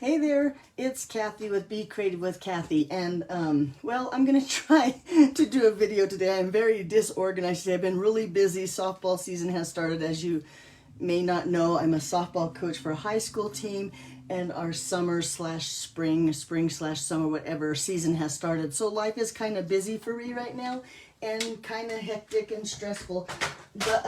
Hey there, it's Kathy with Be Creative with Kathy, and well, I'm gonna try to do a video today. I'm very disorganized today. I've been really busy. Softball season has started. As you may not know, I'm a softball coach for a high school team, and our summer slash spring slash summer, whatever season has started. So life is kind of busy for me right now, and kind of hectic and stressful. But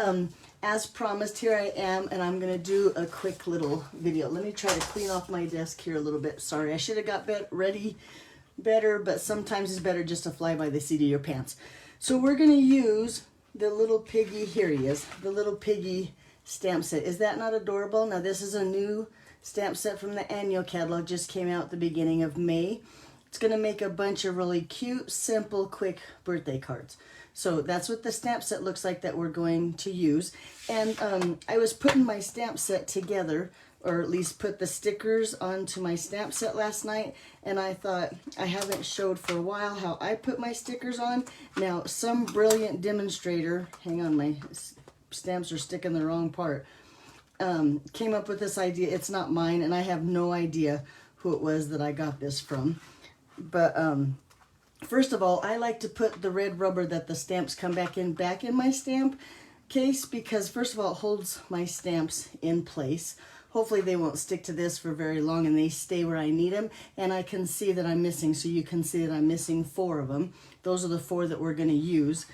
as promised, here I am, and I'm gonna do a quick little video. Let me try to clean off my desk here a little bit. Sorry, I should have got ready better, but sometimes it's better just to fly by the seat of your pants. So we're gonna use the little Piggy. Here he is, the little Piggy stamp set. Is that not adorable? Now this is a new stamp set from the annual catalog, just came out at the beginning of May. It's gonna make a bunch of really cute, simple, quick birthday cards. So that's what the stamp set looks like that we're going to use. And I was putting my stamp set together, or at least put the stickers onto my stamp set last night, and I thought I haven't showed for a while how I put my stickers on. Now, some brilliant demonstrator, hang on, my stamps are sticking the wrong part, came up with this idea. It's not mine, and I have no idea who it was that I got this from. But first of all, I like to put the red rubber that the stamps come back in my stamp case, because first of all, it holds my stamps in place. Hopefully they won't stick to this for very long and they stay where I need them. And I can see that I'm missing, so you can see that I'm missing 4 of them. Those are the 4 that we're going to use.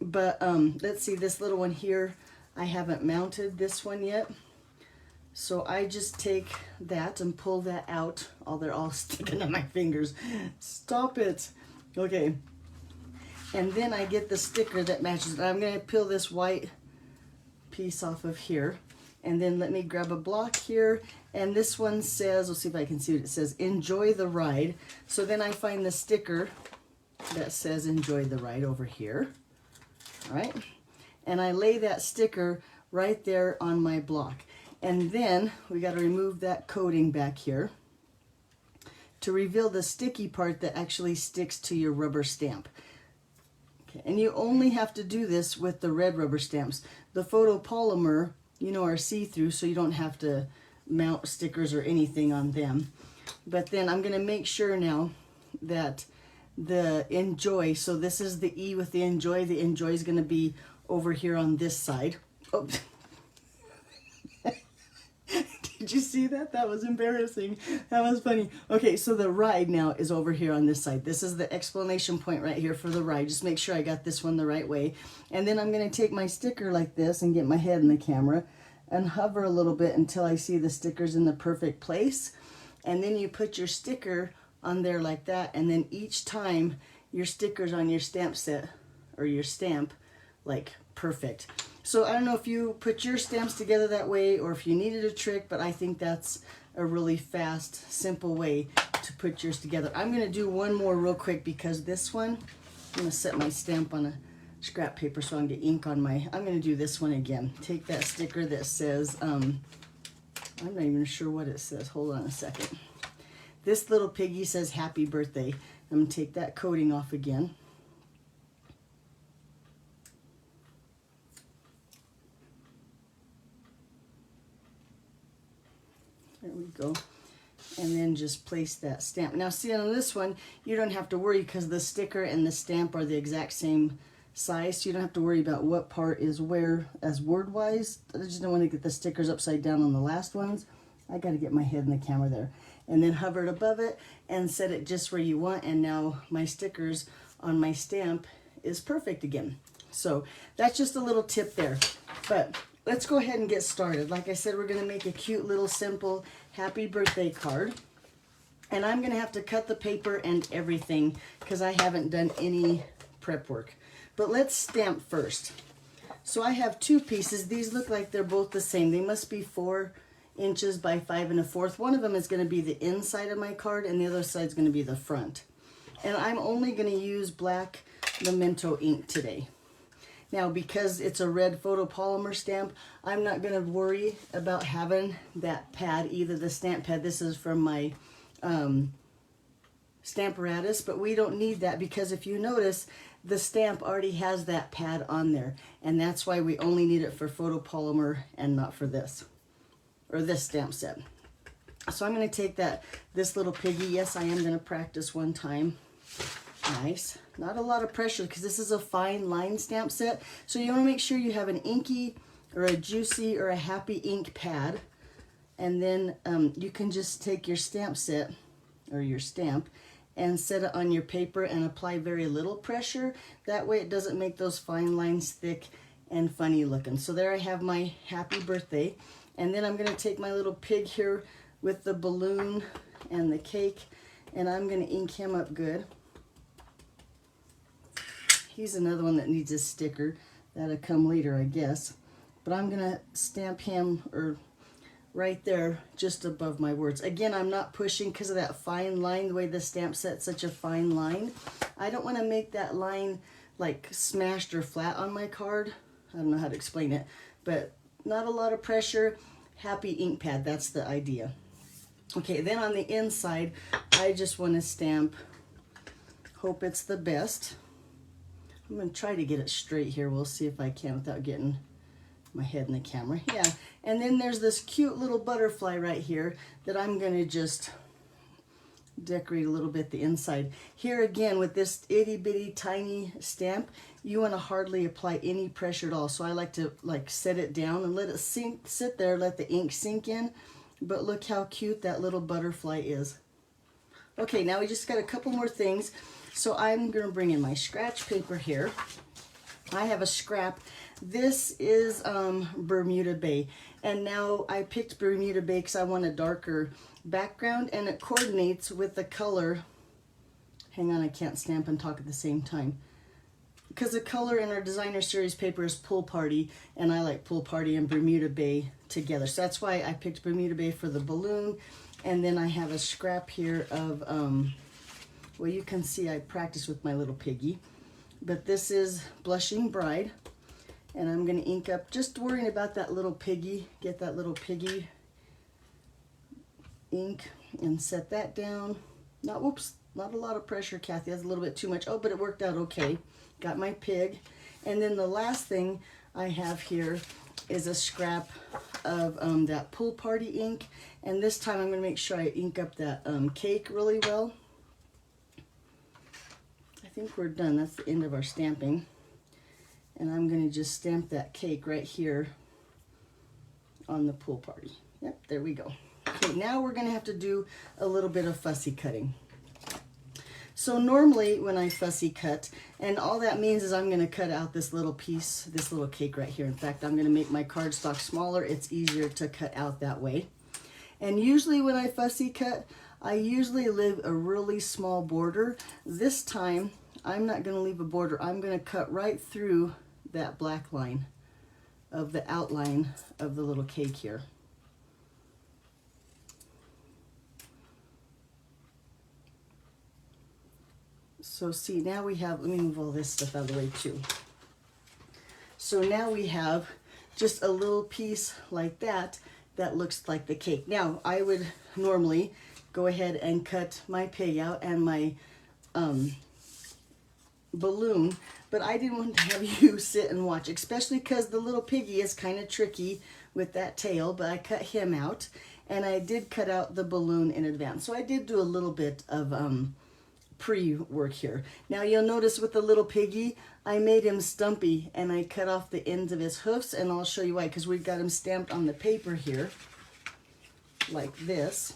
But let's see, this little one here, I haven't mounted this one yet. So I just take that and pull that out. Oh, they're all sticking to my fingers. Stop it. Okay. And then I get the sticker that matches it. I'm going to peel this white piece off of here. And then let me grab a block here. And this one says, let's see if I can see what it says, enjoy the ride. So then I find the sticker that says enjoy the ride over here. All right. And I lay that sticker right there on my block. And then we got to remove that coating back here to reveal the sticky part that actually sticks to your rubber stamp. Okay, and you only have to do this with the red rubber stamps. The photopolymer, you know, are see-through, so you don't have to mount stickers or anything on them. But then I'm going to make sure now that the enjoy, so this is the E with the enjoy is going to be over here on this side. Oh. Did you see that? That was embarrassing. That was funny. Okay, so the ride now is over here on this side. This is the exclamation point right here for the ride. Just make sure I got this one the right way. And then I'm going to take my sticker like this and get my head in the camera and hover a little bit until I see the stickers in the perfect place. And then you put your sticker on there like that. And then each time your sticker's on your stamp set or your stamp, like perfect. So I don't know if you put your stamps together that way or if you needed a trick, but I think that's a really fast, simple way to put yours together. I'm going to do one more real quick because this one, I'm going to set my stamp on a scrap paper so I can get ink on my, I'm going to do this one again. Take that sticker that says, I'm not even sure what it says. Hold on a second. This little Piggy says happy birthday. I'm going to take that coating off again. There we go. And then just place that stamp. Now see, on this one, you don't have to worry because the sticker and the stamp are the exact same size. So you don't have to worry about what part is where as word-wise. I just don't want to get the stickers upside down on the last ones. I got to get my head in the camera there. And then hover it above it and set it just where you want. And now my stickers on my stamp is perfect again. So that's just a little tip there. But let's go ahead and get started. Like I said, we're going to make a cute little simple happy birthday card. And I'm going to have to cut the paper and everything because I haven't done any prep work. But let's stamp first. So I have 2 pieces. These look like they're both the same. They must be 4 inches by 5 1/4. One of them is going to be the inside of my card and the other side is going to be the front. And I'm only going to use black Memento ink today. Now, because it's a red photopolymer stamp, I'm not going to worry about having that pad, either the stamp pad. This is from my Stamparatus, but we don't need that because if you notice, the stamp already has that pad on there. And that's why we only need it for photopolymer and not for this, or this stamp set. So I'm going to take this little piggy. Yes, I am going to practice one time. Nice. Not a lot of pressure because this is a fine line stamp set. So you want to make sure you have an inky or a juicy or a happy ink pad. And then you can just take your stamp set or your stamp and set it on your paper and apply very little pressure. That way it doesn't make those fine lines thick and funny looking. So there I have my happy birthday. And then I'm going to take my little pig here with the balloon and the cake, and I'm going to ink him up good. He's another one that needs a sticker. That'll come later, I guess. But I'm going to stamp him right there just above my words. Again, I'm not pushing because of that fine line, the way the stamp set's such a fine line. I don't want to make that line like smashed or flat on my card. I don't know how to explain it, but not a lot of pressure. Happy ink pad, that's the idea. Okay, then on the inside, I just want to stamp Hope It's the Best. I'm going to try to get it straight here. We'll see if I can without getting my head in the camera. Yeah, and then there's this cute little butterfly right here that I'm going to just decorate a little bit the inside. Here again, with this itty bitty tiny stamp, you want to hardly apply any pressure at all. So I like to set it down and let it sit there, let the ink sink in. But look how cute that little butterfly is. Okay, now we just got a couple more things. So I'm going to bring in my scratch paper here. I have a scrap. This is Bermuda Bay. And now I picked Bermuda Bay because I want a darker background, and it coordinates with the color. Hang on, I can't stamp and talk at the same time. Because the color in our designer series paper is Pool Party, and I like Pool Party and Bermuda Bay together. So that's why I picked Bermuda Bay for the balloon. And then I have a scrap here of, well, you can see I practiced with my little piggy. But this is Blushing Bride. And I'm going to ink up, just worrying about that little piggy. Get that little piggy ink and set that down. Not, whoops, not a lot of pressure, Kathy. That's a little bit too much. Oh, but it worked out okay. Got my pig. And then the last thing I have here is a scrap of that Pool Party ink. And this time I'm going to make sure I ink up that cake really well. I think we're done. That's the end of our stamping. And I'm going to just stamp that cake right here on the Pool Party. Yep, there we go. Okay, now we're going to have to do a little bit of fussy cutting. So normally when I fussy cut, and all that means is I'm going to cut out this little piece, this little cake right here. In fact, I'm going to make my cardstock smaller. It's easier to cut out that way. And usually when I fussy cut, I usually leave a really small border. This time, I'm not going to leave a border. I'm going to cut right through that black line of the outline of the little cake here. So see, now we have, let me move all this stuff out of the way too. So now we have just a little piece like that that looks like the cake. Now, I would normally go ahead and cut my pig out and my balloon, but I didn't want to have you sit and watch, especially because the little piggy is kind of tricky with that tail, but I cut him out, and I did cut out the balloon in advance. So I did do a little bit of pre-work here. Now you'll notice with the little piggy, I made him stumpy, and I cut off the ends of his hoofs, and I'll show you why, because we've got him stamped on the paper here, like this.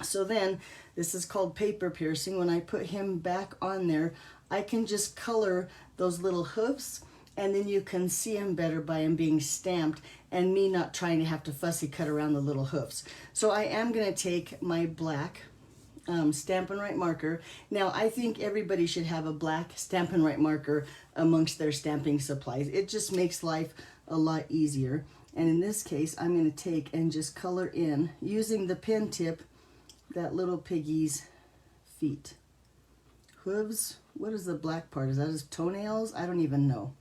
So then, this is called paper piercing. When I put him back on there, I can just color those little hoofs, and then you can see him better by him being stamped and me not trying to have to fussy cut around the little hoofs. So I am going to take my black Stampin' Write marker. Now, I think everybody should have a black Stampin' Write marker amongst their stamping supplies. It just makes life a lot easier. And in this case, I'm going to take and just color in, using the pen tip, that little piggy's feet. Hooves, what is the black part? Is that his toenails? I don't even know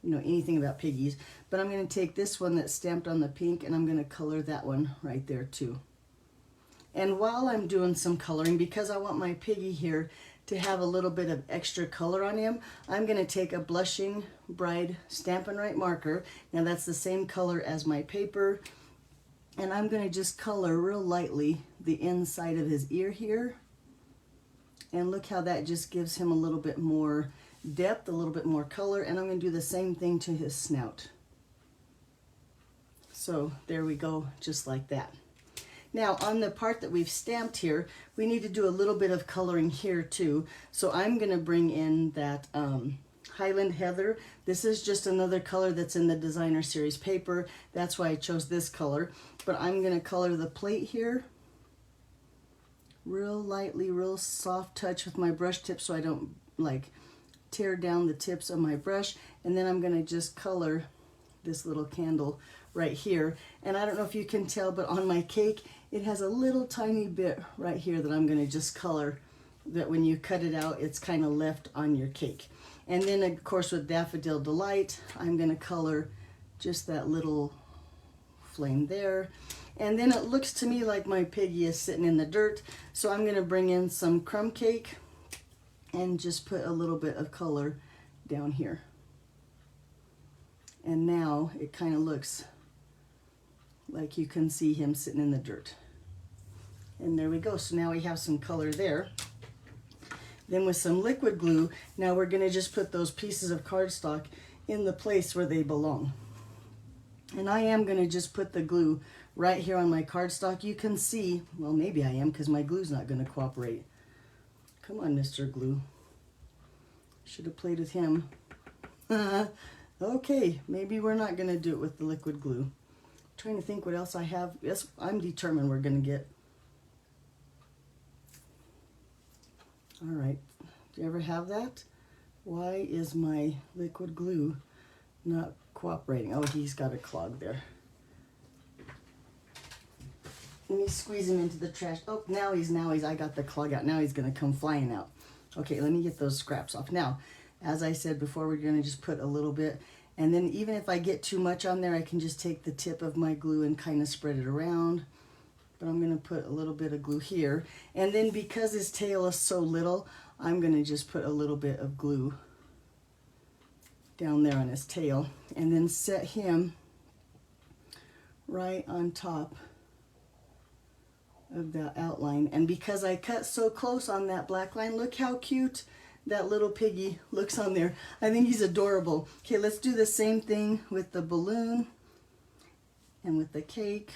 anything about piggies. But I'm going to take this one that's stamped on the pink, and I'm going to color that one right there too. And while I'm doing some coloring, because I want my piggy here to have a little bit of extra color on him, I'm going to take a Blushing Bride Stampin' Write marker. Now that's the same color as my paper. And I'm going to just color real lightly the inside of his ear here. And look how that just gives him a little bit more depth, a little bit more color. And I'm going to do the same thing to his snout. So there we go, just like that. Now on the part that we've stamped here, we need to do a little bit of coloring here too. So I'm going to bring in that Highland Heather. This is just another color that's in the Designer Series paper. That's why I chose this color. But I'm going to color the plate here real lightly, real soft touch with my brush tip so I don't like tear down the tips of my brush. And then I'm going to just color this little candle right here. And I don't know if you can tell, but on my cake it has a little tiny bit right here that I'm going to just color, that when you cut it out it's kind of left on your cake. And then of course with Daffodil Delight I'm going to color just that little flame there. And then it looks to me like my piggy is sitting in the dirt, so I'm going to bring in some crumb cake and just put a little bit of color down here. And now it kind of looks like you can see him sitting in the dirt. And there we go. So now we have some color there. Then with some liquid glue, now we're going to just put those pieces of cardstock in the place where they belong. And I am going to just put the glue right here on my cardstock. You can see, well, maybe I am because my glue's not going to cooperate. Come on, Mr. Glue. Should have played with him. Okay, maybe we're not going to do it with the liquid glue. I'm trying to think what else I have. Yes, I'm determined we're going to get. All right, do you ever have that? Why is my liquid glue not cooperating? Oh, he's got a clog there. Let me squeeze him into the trash. Oh, now he's, I got the clog out. Now he's gonna come flying out. Okay, let me get those scraps off. Now, as I said before, we're gonna just put a little bit, and then even if I get too much on there, I can just take the tip of my glue and kind of spread it around. But I'm gonna put a little bit of glue here. And then because his tail is so little, I'm gonna just put a little bit of glue down there on his tail, and then set him right on top of that outline. And because I cut so close on that black line, look how cute that little piggy looks on there. I think he's adorable. Okay, let's do the same thing with the balloon and with the cake.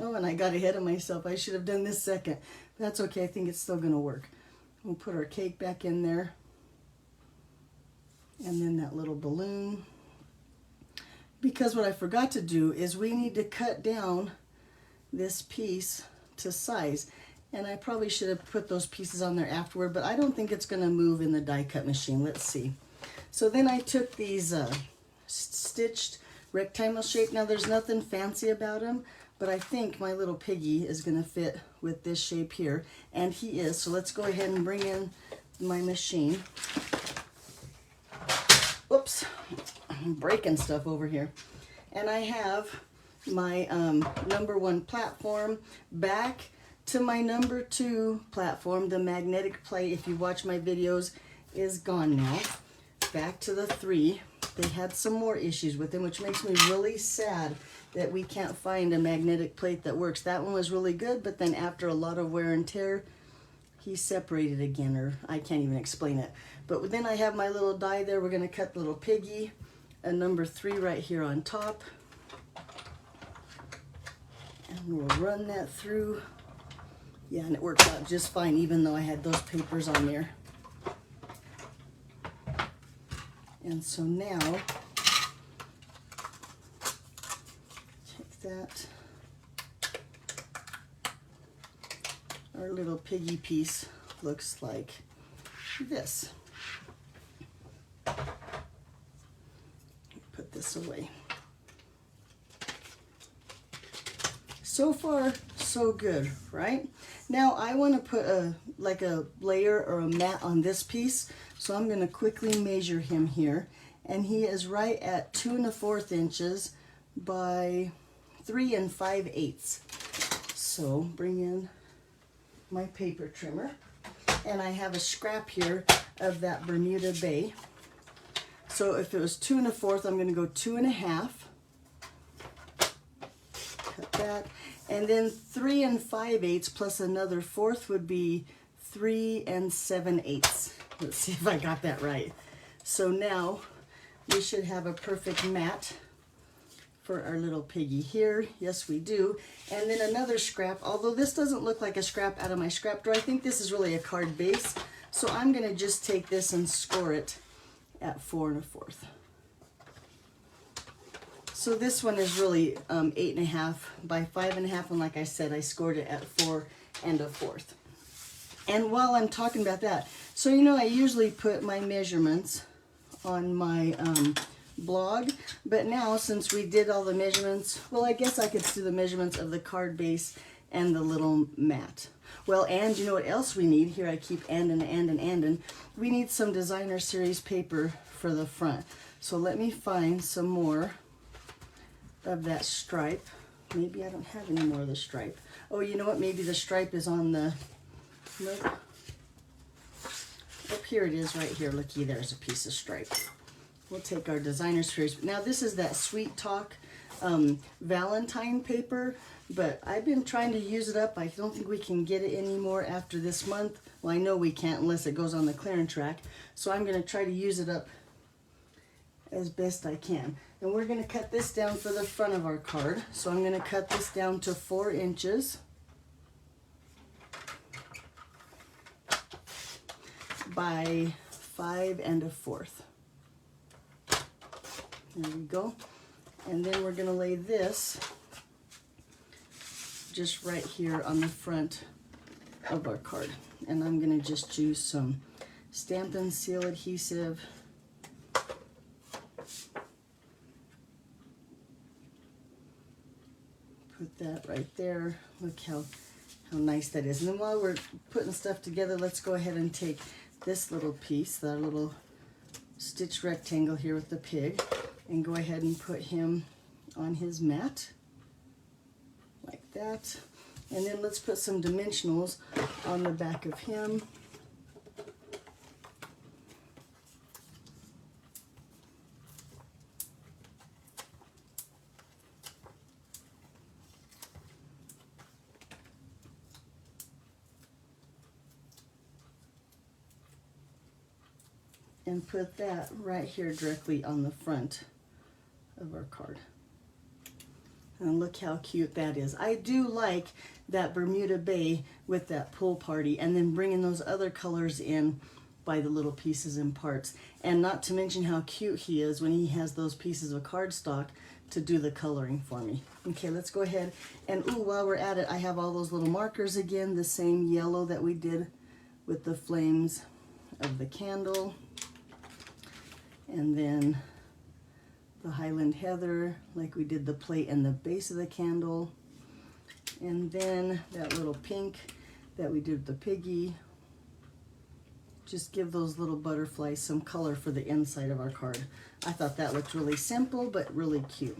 Oh, and I got ahead of myself. I should have done this second. That's okay, I think it's still gonna work. We'll put our cake back in there. And then that little balloon. Because what I forgot to do is we need to cut down this piece to size. And I probably should have put those pieces on there afterward, but I don't think it's going to move in the die cut machine. Let's see. So then I took these stitched rectangle shape. Now there's nothing fancy about them, but I think my little piggy is going to fit with this shape here. And he is. So let's go ahead and bring in my machine. Oops. I'm breaking stuff over here. And I have my #1 platform back to my #2 platform. The magnetic plate, if you watch my videos, is gone now. Back to the 3. They had some more issues with them, which makes me really sad that we can't find a magnetic plate that works. That one was really good, but then after a lot of wear and tear, he separated again, or I can't even explain it. But then I have my little die there. We're going to cut the little piggy. A #3 right here on top. And we'll run that through. Yeah, and it works out just fine, even though I had those papers on there. And so now, take that. Our little piggy piece looks like this. Put this away. So far, so good, right? Now I want to put a layer or a mat on this piece, so I'm going to quickly measure him here, and he is right at 2 1/4 inches by 3 5/8. So bring in my paper trimmer, and I have a scrap here of that Bermuda Bay. So if it was 2 1/4, I'm going to go 2 1/2, that. And then 3 5/8 plus another fourth would be 3 7/8. Let's see if I got that right. So now we should have a perfect mat for our little piggy here. Yes, we do. And then another scrap, although this doesn't look like a scrap out of my scrap drawer, I think this is really a card base. So I'm gonna just take this and score it at 4 1/4. So this one is really 8 1/2 by 5 1/2, and like I said, I scored it at 4 1/4. And while I'm talking about that, so you know I usually put my measurements on my blog, but now since we did all the measurements, well, I guess I could do the measurements of the card base and the little mat. Well, and you know what else we need? Here I keep and. We need some designer series paper for the front. So let me find some more of that stripe. Maybe I don't have any more of the stripe. Oh, you know what? Maybe the stripe is on the, nope. Up here it is right here. Looky, there's a piece of stripe. We'll take our designer series. Now this is that Sweet Talk Valentine paper, but I've been trying to use it up. I don't think we can get it anymore after this month. Well, I know we can't unless it goes on the clearance rack. So I'm going to try to use it up as best I can. And we're going to cut this down for the front of our card. So I'm going to cut this down to 4 inches by 5 1/4. There we go. And then we're going to lay this just right here on the front of our card. And I'm going to just use some Stampin' Seal adhesive. Put that right there. Look how nice that is. And then while we're putting stuff together, let's go ahead and take this little piece, that little stitch rectangle here with the pig, and go ahead and put him on his mat like that. And then let's put some dimensionals on the back of him. And put that right here directly on the front of our card. And look how cute that is. I do like that Bermuda Bay with that pool party, and then bringing those other colors in by the little pieces and parts. And not to mention how cute he is when he has those pieces of cardstock to do the coloring for me. Okay, let's go ahead. And ooh, while we're at it, I have all those little markers again, the same yellow that we did with the flames of the candle. And then the Highland Heather, like we did the plate and the base of the candle. And then that little pink that we did with the Piggy. Just give those little butterflies some color for the inside of our card. I thought that looked really simple, but really cute.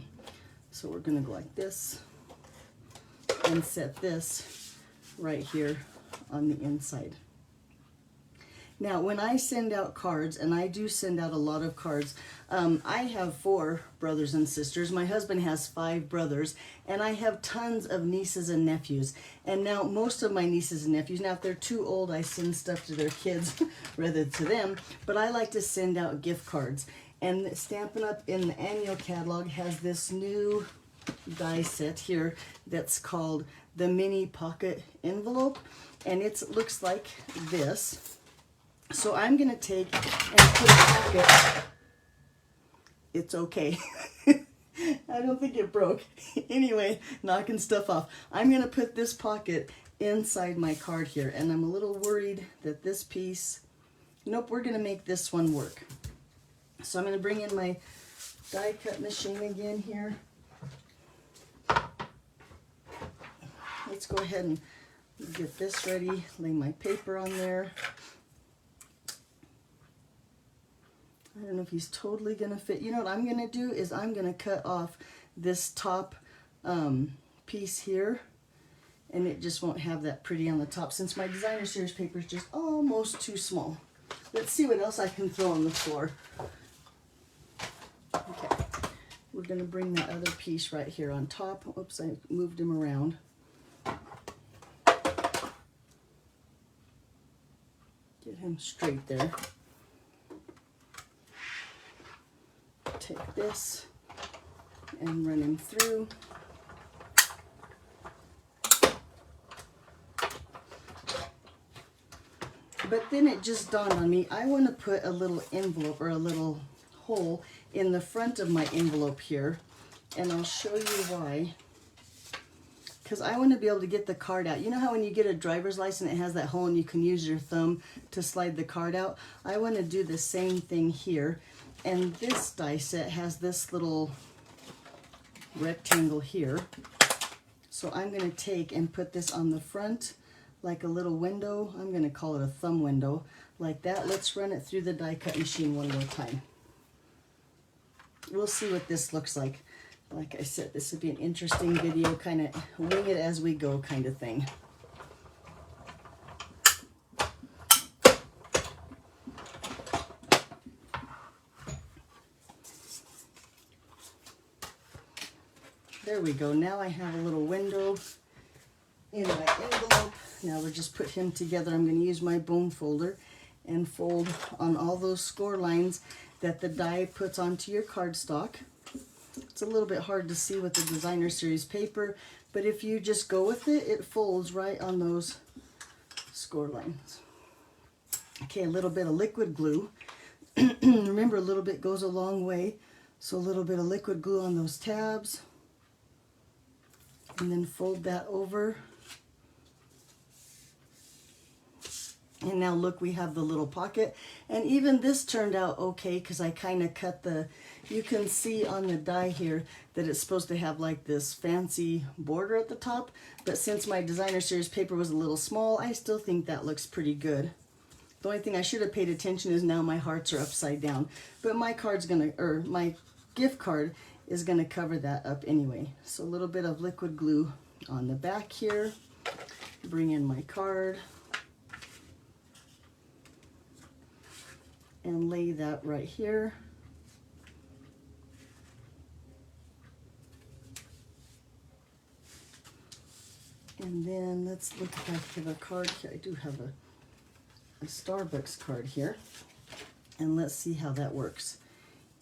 So we're gonna go like this and set this right here on the inside. Now, when I send out cards, and I do send out a lot of cards, I have 4 brothers and sisters. My husband has 5 brothers, and I have tons of nieces and nephews. And now most of my nieces and nephews, now if they're too old, I send stuff to their kids rather to them, but I like to send out gift cards. And Stampin' Up! In the annual catalog has this new die set here that's called the Mini Pocket Envelope, and it looks like this. So I'm going to take and put a pocket. It's okay. I don't think it broke. Anyway, knocking stuff off. I'm going to put this pocket inside my card here, and I'm a little worried that this piece, nope, we're going to make this one work. So I'm going to bring in my die cut machine again here. Let's go ahead and get this ready, lay my paper on there. I don't know if he's totally going to fit. You know what I'm going to do is I'm going to cut off this top piece here, and it just won't have that pretty on the top since my designer series paper is just almost too small. Let's see what else I can throw on the floor. Okay, we're going to bring that other piece right here on top. Oops, I moved him around. Get him straight there. Take this and run him through. But then it just dawned on me, I want to put a little envelope or a little hole in the front of my envelope here, and I'll show you why. Because I want to be able to get the card out. You know how when you get a driver's license, it has that hole and you can use your thumb to slide the card out? I want to do the same thing here. And this die set has this little rectangle here. So I'm going to take and put this on the front like a little window. I'm going to call it a thumb window, like that. Let's run it through the die cut machine one more time. We'll see what this looks like. Like I said, this would be an interesting video, kind of wing it as we go kind of thing. There we go. Now I have a little window in my envelope. Now we'll just put him together. I'm going to use my bone folder and fold on all those score lines that the die puts onto your cardstock. It's a little bit hard to see with the Designer Series paper, but if you just go with it, it folds right on those score lines. Okay, a little bit of liquid glue. Remember, a little bit goes a long way, so a little bit of liquid glue on those tabs, and then fold that over. And now look, we have the little pocket. And even this turned out okay because I kind of cut the, you can see on the die here that it's supposed to have like this fancy border at the top. But since my Designer Series paper was a little small, I still think that looks pretty good. The only thing I should have paid attention is now my hearts are upside down. But my card's gonna, or my gift card is gonna cover that up anyway. So a little bit of liquid glue on the back here. Bring in my card. And lay that right here. And then let's look if I have a card here. I do have a Starbucks card here. And let's see how that works.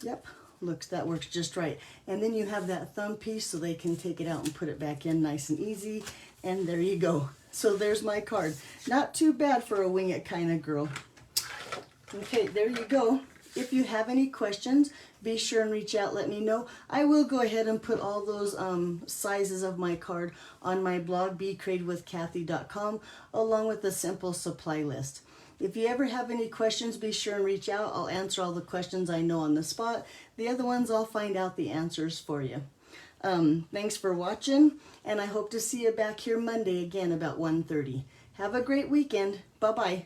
Yep, looks, that works just right. And then you have that thumb piece so they can take it out and put it back in nice and easy. And there you go. So there's my card. Not too bad for a wing it kind of girl. Okay, there you go. If you have any questions, be sure and reach out, let me know. I will go ahead and put all those sizes of my card on my blog, becreativewithkathy.com, along with a simple supply list. If you ever have any questions, be sure and reach out. I'll answer all the questions I know on the spot. The other ones, I'll find out the answers for you. Thanks for watching, and I hope to see you back here Monday again about 1:30. Have a great weekend. Bye-bye.